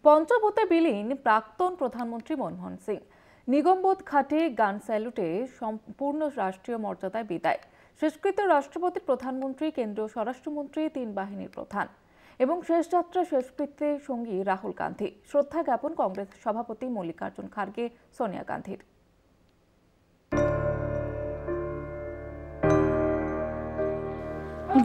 পঞ্চভূতে বিলীন প্রাক্তন প্রধানমন্ত্রী মনমোহন সিং। নিগমবোধ ঘাটে গান স্যালুটে সম্পূর্ণ রাষ্ট্রীয় মর্যাদায় বিদায়। শেষকৃত্য রাষ্ট্রপতির প্রধানমন্ত্রী, কেন্দ্রীয় স্বরাষ্ট্রমন্ত্রী, 3 বাহিনীর প্রধান এবং শেষ যাত্রা শেষকৃত্যে সঙ্গী রাহুল গান্ধী। শ্রদ্ধা জ্ঞাপন কংগ্রেস সভাপতি মল্লিকার্জুন খার্গে, সোনিয়া গান্ধীর।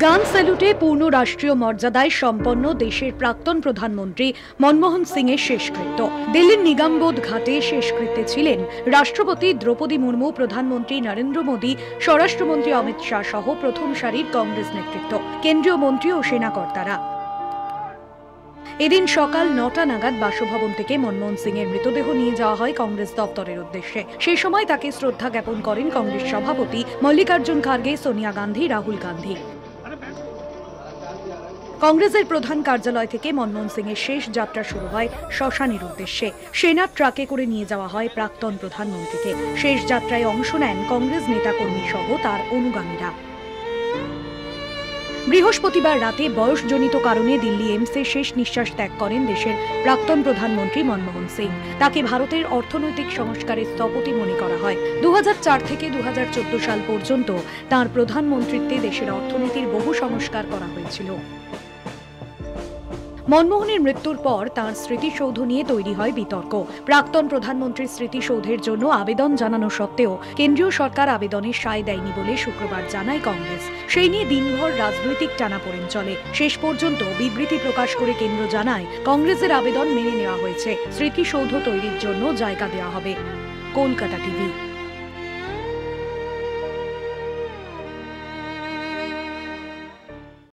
গান স্যালুটে পূর্ণ রাষ্ট্রীয় মর্যাদায় সম্পন্ন দেশের প্রাক্তন প্রধানমন্ত্রী মনমোহন সিং এর শেষকৃত্য। দিল্লির নিগমবোধ ঘাটে শেষকৃত্যে ছিলেন রাষ্ট্রপতি দ্রৌপদী মুর্মু, প্রধানমন্ত্রী নরেন্দ্র মোদী, স্বরাষ্ট্রমন্ত্রী অমিত শাহ সহ প্রথম সারির কংগ্রেস নেতৃত্ব, কেন্দ্রীয় মন্ত্রী ও সেনাকর্তারা। এদিন সকাল 9টা নাগাদ বাসভবন থেকে মনমোহন সিং এর মৃতদেহ নিয়ে যাওয়া হয় কংগ্রেস দপ্তরের উদ্দেশ্যে। সেই সময় তাকে শ্রদ্ধা জ্ঞাপন করেন কংগ্রেস সভাপতি মল্লিকার্জুন খার্গে, সোনিয়া গান্ধী, রাহুল গান্ধী। কংগ্রেসের প্রধান কার্যালয় থেকে মনমোহন সিং এর শেষ যাত্রা শুরু হয় শ্মশানের উদ্দেশ্যে। সেনার ট্রাকে করে নিয়ে যাওয়া হয় প্রাক্তন প্রধানমন্ত্রীকে। শেষ যাত্রায় অংশ নেন কংগ্রেস নেতাকর্মী সহ তার অনুগামীরা। বৃহস্পতিবার রাতে বয়সজনিত কারণে দিল্লি এইমসে শেষ নিঃশ্বাস ত্যাগ করেন দেশের প্রাক্তন প্রধানমন্ত্রী মনমোহন সিং। তাকে ভারতের অর্থনৈতিক সংস্কারের স্থপতি মনে করা হয়। 2004 থেকে 2014 সাল পর্যন্ত তাঁর প্রধানমন্ত্রীত্বে দেশের অর্থনীতির বহু সংস্কার করা হয়েছিল। মনমোহনের মৃত্যুর পর তাঁর স্মৃতিসৌধ নিয়ে তৈরি হয় বিতর্ক। প্রাক্তন প্রধানমন্ত্রীর স্মৃতিসৌধের জন্য আবেদন জানানো সত্ত্বেও কেন্দ্রীয় সরকার আবেদনের সায় দেয়নি বলে শুক্রবার জানায় কংগ্রেস। সেই নিয়ে দিনভর রাজনৈতিক টানাপোড়েন চলে। শেষ পর্যন্ত বিবৃতি প্রকাশ করে কেন্দ্র জানায়, কংগ্রেসের আবেদন মেনে নেওয়া হয়েছে, স্মৃতিসৌধ তৈরির জন্য জায়গা দেওয়া হবে। কলকাতা টিভি।